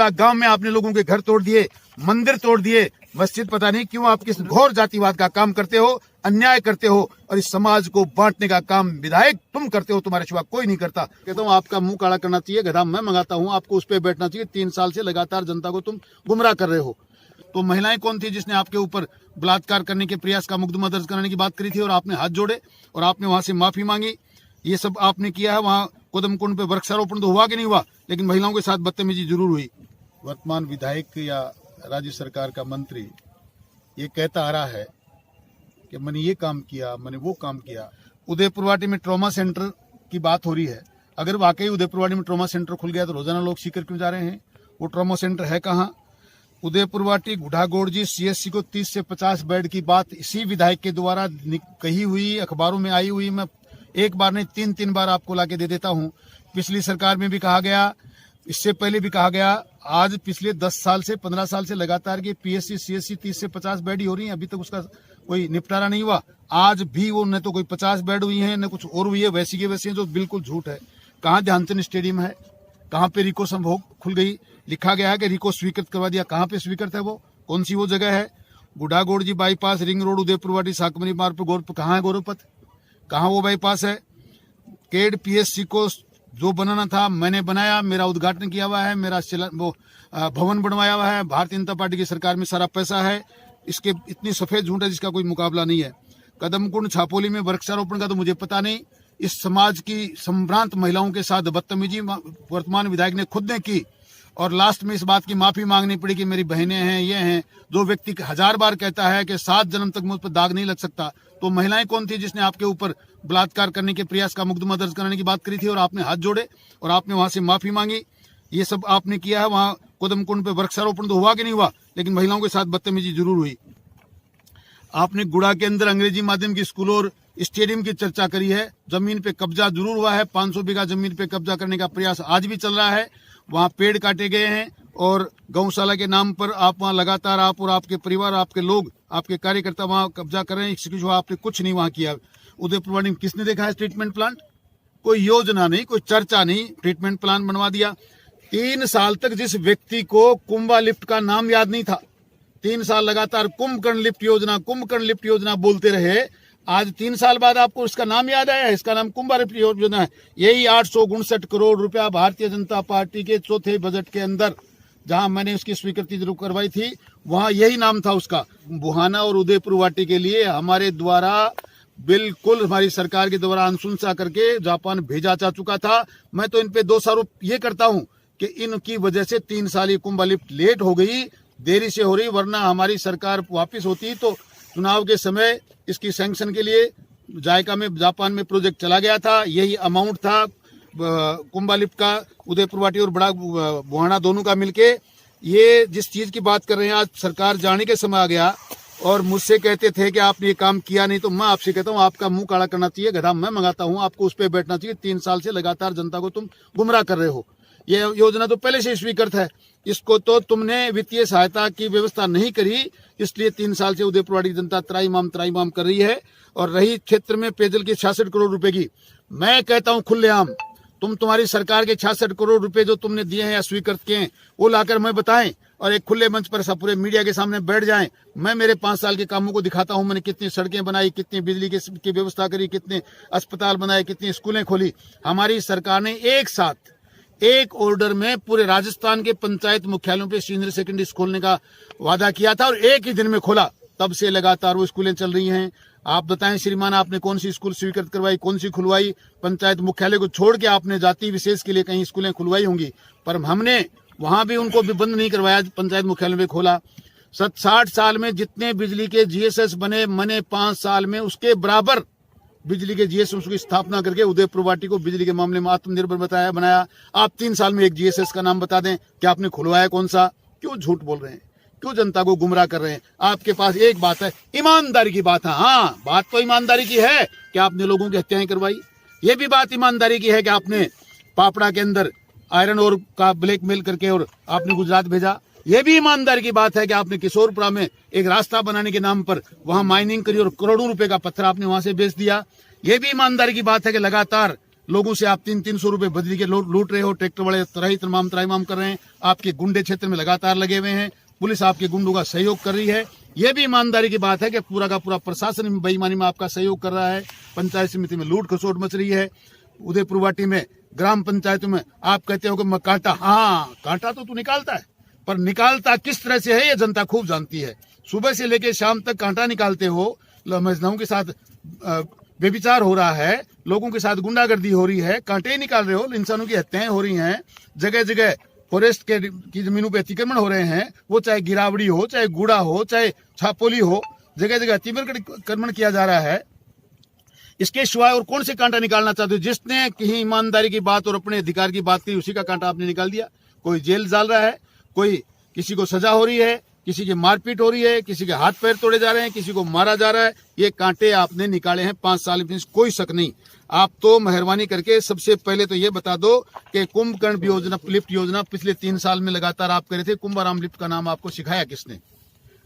पूरा गांव में आपने लोगों के घर तोड़ दिए, मंदिर तोड़ दिए, मस्जिद। पता नहीं क्यों आप किस घोर जातिवाद का काम करते हो, अन्याय करते हो, और इस समाज को बांटने का काम विधायक तुम करते हो, तुम्हारे सिवा कोई नहीं करता। कहता हूँ आपका मुंह काला करना चाहिए, गधा मैं मंगाता हूँ, आपको उस पर बैठना चाहिए। 3 साल से लगातार जनता को तुम गुमराह कर रहे हो। तो महिलाएं कौन थी जिसने आपके ऊपर बलात्कार करने के प्रयास का मुकदमा दर्ज कराने की बात करी थी, और आपने हाथ जोड़े और आपने वहां से माफी मांगी? ये सब आपने किया है। वहां कदम कुंड पे वृक्षारोपण तो हुआ कि नहीं हुआ, लेकिन महिलाओं के साथ बदतमीजी जरूर हुई। वर्तमान विधायक या राज्य सरकार का मंत्री ये कहता आ रहा है कि मैंने ये काम किया, मैंने वो काम किया। उदयपुरवाटी में ट्रॉमा सेंटर की बात हो रही है। अगर वाकई उदयपुरवाटी में ट्रॉमा सेंटर खुल गया तो रोजाना लोग सीकर क्यों जा रहे हैं? वो ट्रॉमा सेंटर है कहाँ? उदयपुरवाटी गुढ़ागोड़जी सीएससी को 30 से 50 बेड की बात इसी विधायक के द्वारा कही हुई, अखबारों में आई हुई। मैं एक बार नहीं 3 बार आपको लाके दे देता हूँ। पिछली सरकार में भी कहा गया, इससे पहले भी कहा गया। आज पिछले 10 साल से 15 साल से लगातार की पीएससी सीएससी 30 से 50 बेड ही हो रही है, अभी तक उसका कोई निपटारा नहीं हुआ। आज भी वो न तो कोई 50 बेड हुई है, न कुछ और हुई है, वैसी की वैसी है, जो बिल्कुल झूठ है। कहाँ ध्यानचंद स्टेडियम है? कहाँ पे रिको संभोग खुल गई? लिखा गया है कि रिको स्वीकृत करवा दिया। कहाँ पे स्वीकृत है? वो कौन सी वो जगह है? गुढ़ागोड़जी बाईपास, रिंग रोड, उदयपुरवाटी, साकमरी मार्ग पर कहाँ है गौरवपथ? कहाँ वो बाईपास है? केड पीएससी को जो बनाना था मैंने बनाया, मेरा उद्घाटन किया हुआ है, मेरा वो भवन बनवाया हुआ है। भारतीय जनता पार्टी की सरकार में सारा पैसा है। इसके इतनी सफेद झूठ है जिसका कोई मुकाबला नहीं है। कदमकुंड छापोली में वृक्षारोपण का तो मुझे पता नहीं। इस समाज की संभ्रांत महिलाओं के साथ बदतमीजी वर्तमान विधायक ने खुद ने की, और लास्ट में इस बात की माफी मांगनी पड़ी कि मेरी बहनें हैं, ये हैं। जो व्यक्ति 1000 बार कहता है कि 7 जन्म तक मुझ पर दाग नहीं लग सकता, तो महिलाएं कौन थी जिसने आपके ऊपर बलात्कार करने के प्रयास का मुकदमा दर्ज कराने की बात करी थी, और आपने हाथ जोड़े और आपने वहां से माफी मांगी? ये सब आपने किया है। वहां कदम कुंड पे वृक्षारोपण तो हुआ कि नहीं हुआ, लेकिन महिलाओं के साथ बदतमीजी जरूर हुई। आपने गुड़ा के अंदर अंग्रेजी माध्यम की स्कूल और स्टेडियम की चर्चा करी है। जमीन पे कब्जा जरूर हुआ है, 500 बीघा जमीन पे कब्जा करने का प्रयास आज भी चल रहा है। वहां पेड़ काटे गए हैं, और गौशाला के नाम पर आप वहां लगातार, आप और आपके परिवार, आपके लोग, आपके कार्यकर्ता वहां कब्जा कर रहे हैं। आपने कुछ नहीं वहां किया। उदयपुरवाटी में किसने देखा है ट्रीटमेंट प्लांट? कोई योजना नहीं, कोई चर्चा नहीं, ट्रीटमेंट प्लांट बनवा दिया। 3 साल तक जिस व्यक्ति को कुंभा लिफ्ट का नाम याद नहीं था, 3 साल लगातार कुंभकर्ण लिफ्ट योजना बोलते रहे। आज 3 साल बाद आपको इसका नाम याद आया है? इसका नाम कुंभा लिफ्ट योजना है। यही 859 करोड़ रुपया भारतीय जनता पार्टी के चौथे बजट के अंदर, जहां मैंने उसकी स्वीकृति जरूर करवाई थी, वहां यही नाम था उसका। बुहाना और उदयपुरवाटी के लिए हमारे द्वारा बिल्कुल, हमारी सरकार के द्वारा अनुशंसा करके जापान भेजा जा चुका था। मैं तो इन पे दोषारोप ये करता हूं कि इनकी वजह से 3 साल ये कुंभा लिफ्ट लेट हो गई, देरी से हो रही। वरना हमारी सरकार वापिस होती तो चुनाव के समय इसकी सैंक्शन के लिए जायका में, जापान में प्रोजेक्ट चला गया था। यही अमाउंट था कुंभा लिफ्ट का, उदयपुरवाटी और बड़ा बुहाना दोनों का मिलके। ये जिस चीज की बात कर रहे हैं, आज सरकार जाने के समय आ गया और मुझसे कहते थे कि आपने ये काम किया नहीं, तो मैं आपसे कहता हूँ आपका मुंह काला करना चाहिए, गधा मैं मंगाता हूँ, आपको उस पर बैठना चाहिए। 3 साल से लगातार जनता को तुम गुमराह कर रहे हो। ये योजना तो पहले से स्वीकृत है, इसको तो तुमने वित्तीय सहायता की व्यवस्था नहीं करी, इसलिए 3 साल से उदयपुरवाटी की जनता त्राईमाम कर रही है। और रही क्षेत्र में पेयजल की 66 करोड़ रुपए की, मैं कहता हूं खुलेआम, तुम्हारी सरकार के 66 करोड़ रुपए जो तुमने दिए हैं या स्वीकृत किए हैं, वो लाकर मैं बताएं और एक खुले मंच पर सब पूरे मीडिया के सामने बैठ जाएं। मैं मेरे 5 साल के कामों को दिखाता हूं। मैंने कितनी सड़कें बनाई, कितनी बिजली की व्यवस्था करी, कितने अस्पताल बनाए, कितनी स्कूलें खोली। हमारी सरकार ने एक साथ एक ऑर्डर में पूरे राजस्थान के पंचायत मुख्यालयों पे सीनियर सेकेंडरी स्कूल खोलने का वादा किया था, और एक ही दिन में खोला। तब से लगातार वो स्कूलें चल रही हैं। आप बताएं श्रीमान, आपने कौन सी स्कूल स्वीकृत करवाई, कौन सी खुलवाई? पंचायत मुख्यालय को छोड़ के आपने जाति विशेष के लिए कहीं स्कूलें खुलवाई होंगी, पर हमने वहां भी उनको भी बंद नहीं करवाया, पंचायत मुख्यालय में खोला। 60 साल में जितने बिजली के जीएसएस बने, मैंने 5 साल में उसके बराबर बिजली के जीएसएस की स्थापना करके उदयपुरवाटी को बिजली के मामले में आत्मनिर्भर बनाया। आप 3 साल में एक जीएसएस का नाम बता दें कि आपने खुलवाया कौन सा? क्यों झूठ बोल रहे हैं? क्यों जनता को गुमराह कर रहे हैं? आपके पास एक बात है, ईमानदारी की बात है। हाँ, बात तो ईमानदारी की है कि आपने लोगों की हत्याएं करवाई। ये भी बात ईमानदारी की है कि आपने पापड़ा के अंदर आयरन ओर का ब्लैकमेल करके और आपने गुजरात भेजा। यह भी ईमानदारी की बात है कि आपने किशोरपुरा में एक रास्ता बनाने के नाम पर वहां माइनिंग करी और करोड़ों रुपए का पत्थर आपने वहां से बेच दिया। यह भी ईमानदारी की बात है कि लगातार लोगों से आप 300-300 रुपए बदली के लूट रहे हो। ट्रैक्टर वाले तराईमाम कर रहे हैं। आपके गुंडे क्षेत्र में लगातार लगे हुए हैं। पुलिस आपके गुंडों का सहयोग कर रही है। यह भी ईमानदारी की बात है कि पूरा का पूरा प्रशासन बेईमानी में आपका सहयोग कर रहा है। पंचायत समिति में लूट खसोट मच रही है। उदयपुर वाटी में ग्राम पंचायतों में आप कहते हो कि मैं कांटा, हाँ कांटा तो तू निकालता है, पर निकालता किस तरह से है ये जनता खूब जानती है। सुबह से लेकर शाम तक कांटा निकालते हो। महिलाओं के साथ व्यभिचार हो रहा है, लोगों के साथ गुंडागर्दी हो रही है, कांटे ही निकाल रहे हो, इंसानों की हत्याएं हो रही हैं, जगह जगह फॉरेस्ट की जमीनों पे अतिक्रमण हो रहे हैं, वो चाहे गिरावड़ी हो, चाहे गुड़ा हो, चाहे छापोली हो, जगह जगह अतिक्रमण किया जा रहा है। इसके सिवाय और कौन से कांटा निकालना चाहते हो? जिसने कहीं ईमानदारी की बात और अपने अधिकार की बात की उसी का कांटा आपने निकाल दिया। कोई जेल डाल रहा है, कोई किसी को सजा हो रही है, किसी की मारपीट हो रही है, किसी के हाथ पैर तोड़े जा रहे हैं, किसी को मारा जा रहा है। ये कांटे आपने निकाले हैं 5 साल में, कोई शक नहीं। आप तो मेहरबानी करके सबसे पहले तो ये बता दो कि कुंभकर्ण योजना, लिफ्ट योजना पिछले 3 साल में लगातार आप करे थे। कुंभाराम लिफ्ट का नाम आपको सिखाया किसने?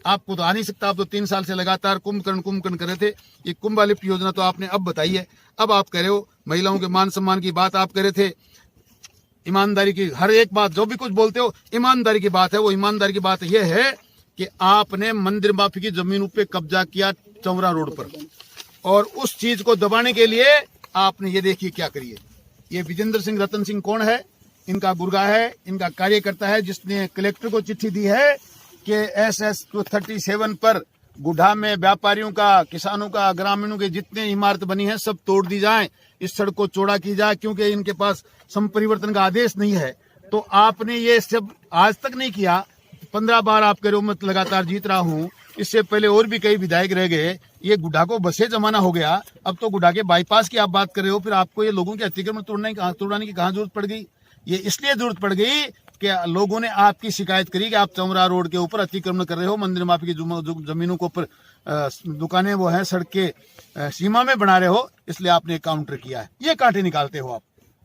आपको तो आ नहीं सकता। आप तो 3 साल से लगातार कुंभकर्ण कर रहे थे। ये कुंभा लिफ्ट योजना तो आपने अब बताई है। अब आप कह रहे हो महिलाओं के मान सम्मान की बात आप कह रहे थे। ईमानदारी की हर एक बात जो भी कुछ बोलते हो ईमानदारी की बात है। वो ईमानदारी की बात यह है कि आपने मंदिर माफी की जमीनों पे कब्जा किया चौरा रोड पर, और उस चीज को दबाने के लिए आपने ये देखिए क्या करिए। ये विजेंद्र सिंह रतन सिंह कौन है? इनका गुर्गा है, इनका कार्यकर्ता है, जिसने कलेक्टर को चिट्ठी दी है कि SS 237 पर गुढ़ा में व्यापारियों का, किसानों का, ग्रामीणों के जितने इमारत बनी है सब तोड़ दी जाए, इस सड़क को चौड़ा की जाए, क्योंकि इनके पास संपरिवर्तन का आदेश नहीं है। तो आपने ये सब आज तक नहीं किया। 15 बार आपके रूप में लगातार जीत रहा हूँ। इससे पहले और भी कई विधायक रह गए। ये गुड्डा को बसे जमाना हो गया। अब तो गुड्डा के बाईपास की आप बात कर रहे हो, फिर आपको ये लोगों के अतिक्रमण तोड़ने की कहाँ जरूरत पड़ गई? ये इसलिए जरूरत पड़ गई कि लोगों ने आपकी शिकायत करी कि आप चौरा रोड के ऊपर अतिक्रमण कर रहे हो, मंदिर माफी की जमीनों के ऊपर दुकानें वो है सड़क के सीमा में बना रहे हो, इसलिए आपने काउंटर किया है। ये कांटे निकालते हो आप,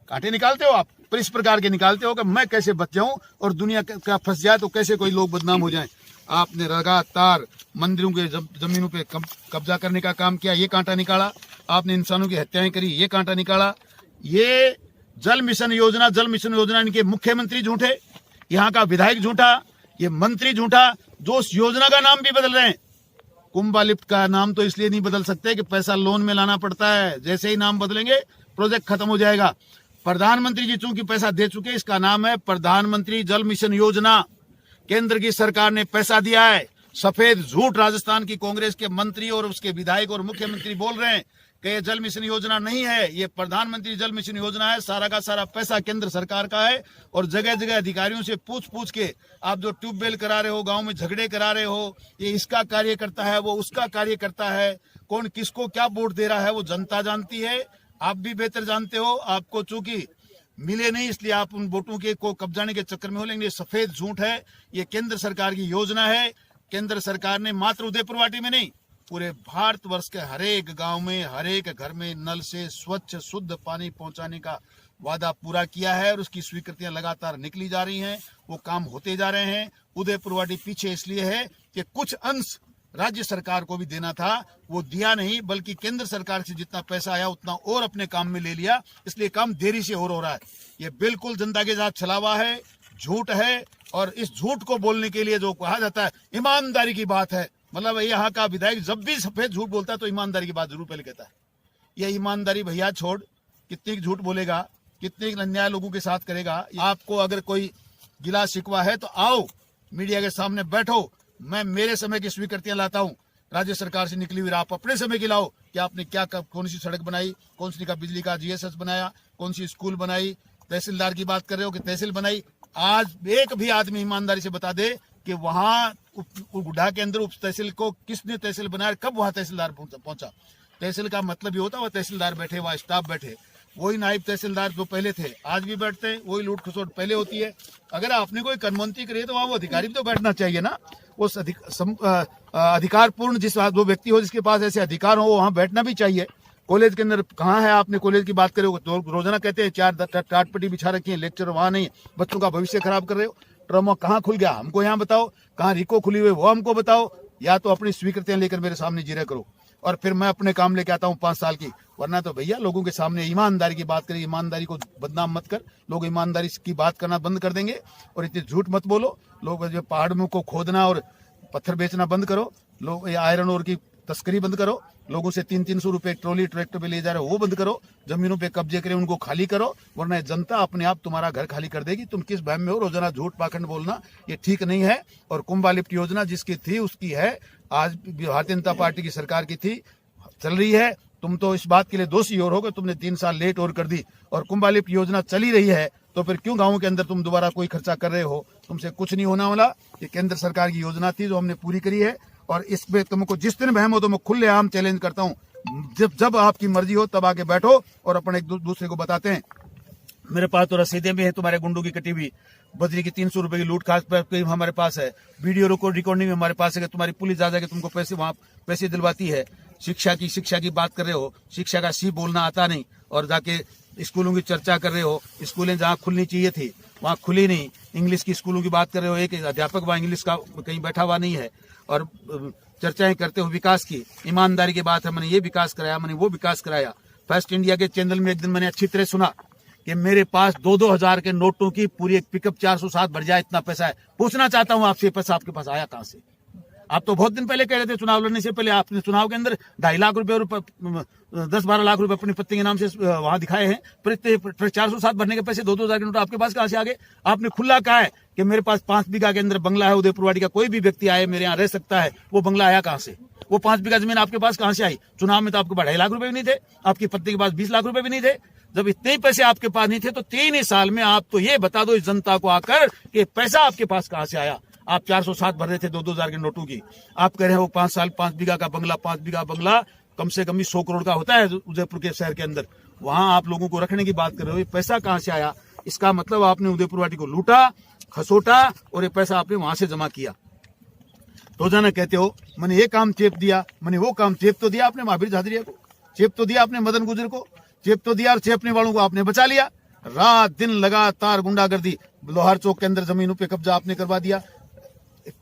कांटे निकालते हो आप, पर इस प्रकार के निकालते हो कि मैं कैसे बच जाऊं और दुनिया का फंस जाए तो कैसे कोई लोग बदनाम हो जाएं। आपने लगातार मंदिरों के जमीनों पे कब्जा करने का काम किया, ये कांटा निकाला। आपने इंसानों की हत्याएं करी, ये कांटा निकाला। ये जल मिशन योजना इनके मुख्यमंत्री झूठे, यहाँ का विधायक झूठा, ये मंत्री झूठा, जो उस योजना का नाम भी बदल रहे हैं। कुंभा लिफ्ट का नाम तो इसलिए नहीं बदल सकते कि पैसा लोन में लाना पड़ता है। जैसे ही नाम बदलेंगे प्रोजेक्ट खत्म हो जाएगा। प्रधानमंत्री जी चूंकि पैसा दे चुके, इसका नाम है प्रधानमंत्री जल मिशन योजना। केंद्र की सरकार ने पैसा दिया है। सफेद झूठ राजस्थान की कांग्रेस के मंत्री और उसके विधायक और मुख्यमंत्री बोल रहे हैं कि ये जल मिशन योजना नहीं है, ये प्रधानमंत्री जल मिशन योजना है। सारा का सारा पैसा केंद्र सरकार का है। और जगह जगह अधिकारियों से पूछ के आप जो ट्यूबवेल करा रहे हो, गांव में झगड़े करा रहे हो, ये इसका कार्य करता है, वो उसका कार्य करता है, कौन किसको क्या वोट दे रहा है वो जनता जानती है। आप भी बेहतर जानते हो। आपको चूंकि मिले नहीं इसलिए आप उन वोटों के को कब्जाने के चक्कर में हो, लेकिन ये सफेद झूठ है। ये केंद्र सरकार की योजना है। केंद्र सरकार ने मात्र उदयपुर वाटी में नहीं, पूरे भारतवर्ष के हरेक गांव में, हरेक घर में नल से स्वच्छ शुद्ध पानी पहुंचाने का वादा पूरा किया है और उसकी स्वीकृतियां लगातार निकली जा रही हैं। वो काम होते जा रहे हैं। उदयपुर वाटी पीछे इसलिए है कि कुछ अंश राज्य सरकार को भी देना था, वो दिया नहीं, बल्कि केंद्र सरकार से जितना पैसा आया उतना और अपने काम में ले लिया, इसलिए काम देरी से हो रहा है। ये बिल्कुल जनता के साथ छलावा है, झूठ है। और इस झूठ को बोलने के लिए जो कहा जाता है ईमानदारी की बात है, मतलब यहाँ का विधायक जब भी सफेद झूठ बोलता है तो ईमानदारी की बात जरूर पहले कहता है। यह ईमानदारी भैया छोड़, कितनी झूठ बोलेगा, कितने अन्याय लोगों के साथ करेगा। आपको अगर कोई गिला शिकवा है तो आओ मीडिया के सामने बैठो, मैं मेरे समय की स्वीकृतियां लाता हूं, राज्य सरकार से निकली हुई। आप अपने समय की लाओ कि आपने क्या कौन सी सड़क बनाई, कौन सी का बिजली का GSS बनाया, कौन सी स्कूल बनाई। तहसीलदार की बात कर रहे हो कि तहसील बनाई। आज एक भी आदमी ईमानदारी से बता दे कि वहां गुड्डा के अंदर उप तहसील को किसने तहसील बनाया, कब वहां तहसीलदार पहुंचा। तहसील का मतलब ये होता है वह तहसीलदार बैठे, वह स्टाफ बैठे, वही नायब तहसीलदार जो पहले थे आज भी बैठते हैं, वही लूट खसोट पहले होती है। अगर आपने कोई कनमंत्री करी है तो वहां वो अधिकारी भी तो बैठना चाहिए ना। उस अधिकारपूर्ण जिस वो व्यक्ति हो जिसके पास ऐसे अधिकार हो वहां बैठना भी चाहिए। कॉलेज के अंदर कहाँ है, आपने कॉलेज की बात करे हो तो रोजाना कहते हैं 4 टाटपट्टी बिछा रखी है, लेक्चर वहां नहीं, बच्चों का भविष्य खराब कर रहे हो। ट्रामा कहाँ खुल गया हमको यहाँ बताओ, कहाँ रिको खुली हुई वो हमको बताओ, या तो अपनी स्वीकृतियां लेकर मेरे सामने जीरा करो। और फिर मैं अपने काम लेके आता हूँ 5 साल की। वरना तो भैया लोगों के सामने ईमानदारी की बात करिए, ईमानदारी को बदनाम मत कर। लोग ईमानदारी की बात करना बंद कर देंगे और इतने झूठ मत बोलो। लोग जो पहाड़ में को खोदना और पत्थर बेचना बंद करो। लोग आयरन ओर की तस्करी बंद करो। लोगों से 300-300 रुपए ट्रॉली ट्रैक्टर पे ले जा रहे हो वो बंद करो। जमीनों पे कब्जे करें उनको खाली करो, वरना जनता अपने आप तुम्हारा घर खाली कर देगी। तुम किस भय में हो? रोजाना झूठ पाखंड बोलना ये ठीक नहीं है। और कुंभा लिफ्ट योजना जिसकी थी उसकी है, आज भारतीय जनता पार्टी की सरकार की थी, चल रही है। तुम तो इस बात के लिए दोषी और हो गए, तुमने 3 साल लेट और कर दी। और कुंभा लिफ्ट योजना चली रही है तो फिर क्यों गाँव के अंदर तुम दोबारा कोई खर्चा कर रहे हो? तुमसे कुछ नहीं होने वाला। ये केंद्र सरकार की योजना थी जो हमने पूरी करी है। और इसमें तुमको जिस दिन बहम हो तो मैं खुलेआम चैलेंज करता हूँ, जब आपकी मर्जी हो तब आके बैठो और अपन एक दूसरे को बताते हैं। मेरे पास तो रसीदें भी है तुम्हारे गुंडों की कटी हुई, बजरी की 300 रुपए की लूट खास हमारे पास है। वीडियो रिकॉर्डिंग में हमारे पास है कि तुम्हारी पुलिस आ जाके तुमको पैसे दिलवाती है। शिक्षा की बात कर रहे हो, शिक्षा का सी बोलना आता नहीं और जाके स्कूलों की चर्चा कर रहे हो। स्कूलें जहाँ खुलनी चाहिए थी वहाँ खुली नहीं। इंग्लिश की स्कूलों की बात कर रहे हो, एक अध्यापक वहाँ इंग्लिश का कहीं बैठा हुआ नहीं है। और चर्चाएं करते हो विकास की, ईमानदारी की बात है, मैंने ये विकास कराया, मैंने वो विकास कराया। फर्स्ट इंडिया के चैनल में एक दिन मैंने अच्छी तरह सुना कि मेरे पास 2-2 हजार के नोटों की पूरी एक पिकअप 407 भर जाए, इतना पैसा है। पूछना चाहता हूँ आपसे, पैसा आपके पास आया कहाँ से? आप तो बहुत दिन पहले कह रहे थे चुनाव लड़ने से पहले, आपने चुनाव के अंदर 2.5 लाख रुपए और 10-12 लाख रुपए अपनी पत्नी के नाम से वहां दिखाए हैं। फिर 407 भरने के पैसे 2-2 हजार के नोट आपके पास कहां से आ गए? आपने खुला कहा है कि मेरे पास 5 बीघा के अंदर बंगला है उदयपुरवाड़ी का, कोई भी व्यक्ति आए मेरे यहाँ रह सकता है। वो बंगला आया कहां से? वो 5 बीघा जमीन आपके पास कहां से आई? चुनाव में तो आपके पास 2.5 लाख रुपए भी नहीं थे, आपकी पत्नी के पास 20 लाख रुपए भी नहीं थे। जब इतने ही पैसे आपके पास नहीं थे तो 3 ही साल में आप तो ये बता दो इस जनता को आकर कि पैसा आपके पास कहां से आया। आप 407 भर रहे थे 2-2 हजार के नोटों की। आप कह रहे हो 5 साल 5 बीघा का बंगला, 5 बीघा बंगला कम से कम 100 करोड़ का होता है उदयपुर के शहर के अंदर, वहां आप लोगों को रखने की बात कर रहे हो। ये पैसा कहां से आया? इसका मतलब आपने उदयपुरवाटी को लूटा, खसोटा और ये पैसा आपने वहां से जमा किया। रोजाना कहते हो मैंने ये काम चेप दिया, मैंने वो काम चेप तो दिया आपने महावीर झादरिया को, चेप तो दिया आपने मदन गुजर को, चेप तो दिया और चेपने वालों को आपने बचा लिया। रात दिन लगातार गुंडागर्दी, लोहार चौक के अंदर जमीनों पे कब्जा आपने करवा दिया।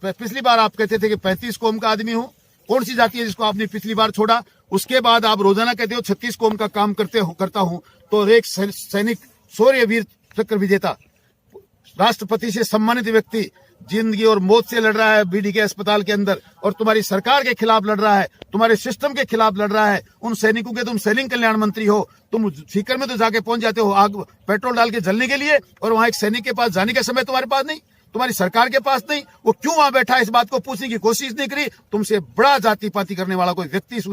पिछली बार आप कहते थे कि 35 कौम का आदमी हूं, कौन सी जाति है जिसको आपने पिछली बार छोड़ा? उसके बाद आप रोजाना कहते हो 36 कौम का काम करता हूं। तो एक सैनिक, शौर्यवीर चक्र विजेता, राष्ट्रपति से सम्मानित व्यक्ति जिंदगी और मौत से लड़ रहा है बीडी के अस्पताल के अंदर, और तुम्हारी सरकार के खिलाफ लड़ रहा है, तुम्हारे सिस्टम के खिलाफ लड़ रहा है। उन सैनिकों के तुम सैनिक कल्याण मंत्री हो। तुम सीकर में तो जाके पहुंच जाते हो आग पेट्रोल डाल के जलने के लिए, और वहां एक सैनिक के पास जाने का समय तुम्हारे पास नहीं, तुम्हारी सरकार के पास नहीं। वो क्यों वहां बैठा है इस बात को पूछने की कोशिश नहीं करी। तुमसे बड़ा जाति पाति करने वाला कोई व्यक्ति इस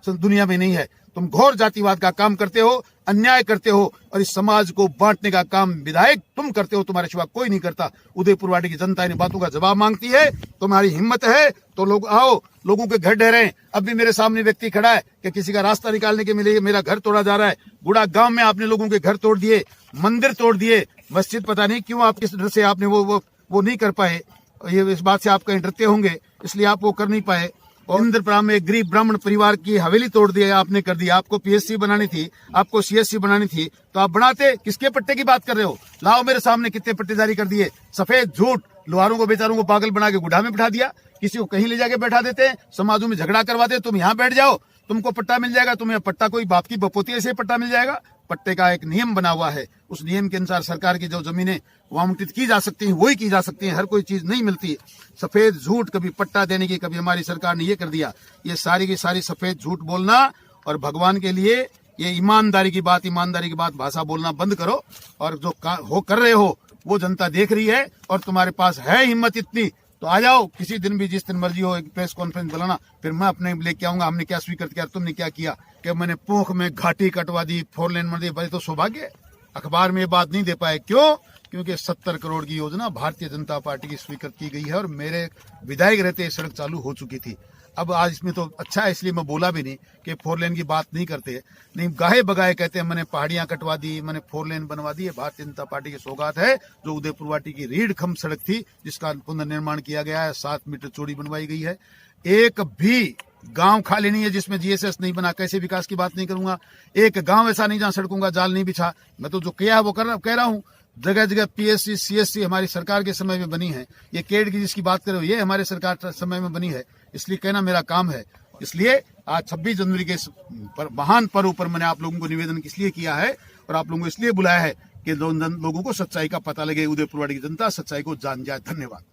दुनिया में नहीं है। तुम घोर जातिवाद का काम करते हो, अन्याय करते हो, और इस समाज को बांटने का काम विधायक तुम करते हो, तुम्हारे सिवा कोई नहीं करता। उदयपुरवाड़ी की जनता इन बातों का जवाब मांगती है। तुम्हारी हिम्मत है तो लोग आओ, लोगों के घर ठहरे। अब भी मेरे सामने व्यक्ति खड़ा है कि किसी का रास्ता निकालने के लिए मेरा घर तोड़ा जा रहा है। गुड़ा गांव में आपने लोगों के घर तोड़ दिए, मंदिर तोड़ दिए, मस्जिद पता नहीं क्यों आप किस डर से आपने वो नहीं कर पाए। ये इस बात से आप कहीं डरते होंगे, इसलिए आप वो कर नहीं पाए। और इंद्रपुरा में एक गरीब ब्राह्मण परिवार की हवेली तोड़ दिया आपने, कर दिया। आपको पीएससी बनानी थी, आपको सीएससी बनानी थी, तो आप बनाते। किसके पट्टे की बात कर रहे हो? लाओ मेरे सामने कितने पट्टे जारी कर दिए। सफेद झूठ, लोहारों को बेचारों को पागल बना के गुढ़ा में बिठा दिया, किसी को कहीं ले जाके बैठा देते हैं, समाजों में झगड़ा करवाते। तुम यहाँ बैठ जाओ, तुमको पट्टा मिल जाएगा। तुम्हें पट्टा कोई बाप की बपोती ऐसे पट्टा मिल जाएगा? पट्टे का एक नियम बना हुआ है, उस नियम के अनुसार सरकार की जो जमीनें आवंटित की जा सकती हैं वही की जा सकती हैं। हर कोई चीज नहीं मिलती। सफेद झूठ, कभी पट्टा देने की, कभी हमारी सरकार ने ये कर दिया। ये सारी की सारी सफेद झूठ बोलना, और भगवान के लिए ये ईमानदारी की बात भाषा बोलना बंद करो। और जो कर रहे हो वो जनता देख रही है, और तुम्हारे पास है हिम्मत इतनी तो आ जाओ किसी दिन भी, जिस दिन मर्जी हो, एक प्रेस कॉन्फ्रेंस बुलाना, फिर मैं अपने लेके आऊंगा हमने क्या स्वीकृत किया, तुमने क्या किया। कि मैंने पोख में घाटी कटवा दी, 4 लेन बना दी। भाई तो सौभाग्य, अखबार में ये बात नहीं दे पाए। क्यों? क्योंकि 70 करोड़ की योजना भारतीय जनता पार्टी की स्वीकृत की गई है, और मेरे विधायक रहते सड़क चालू हो चुकी थी। अब आज इसमें तो अच्छा है, इसलिए मैं बोला भी नहीं कि 4 लेन की बात नहीं करते। नहीं, गाहे बगाए कहते हैं मैंने पहाड़ियां कटवा दी, मैंने 4 लेन बनवा दी। भारतीय जनता पार्टी की सौगात है जो उदयपुरवाटी की रीढ़ खंभ सड़क थी, जिसका पुनर्निर्माण किया गया है, 7 मीटर चौड़ी बनवाई गई है। एक भी गांव खाली नहीं है जिसमें जीएसएस नहीं बना। कैसे विकास की बात नहीं करूंगा? एक गांव ऐसा नहीं जहां सड़कों का जाल नहीं बिछा। मैं तो जो किया है वो कह रहा हूं। जगह जगह पीएससी सीएससी हमारी सरकार के समय में बनी है। ये केड की जिसकी बात कर रहे हो, ये हमारे सरकार समय में बनी है, इसलिए कहना मेरा काम है। इसलिए आज 26 जनवरी के इस महान पर्व पर मैंने आप लोगों को निवेदन इसलिए किया है और आप लोगों को इसलिए बुलाया है कि लोगों को सच्चाई का पता लगे, उदयपुरवाड़ी की जनता सच्चाई को जान जाए। धन्यवाद।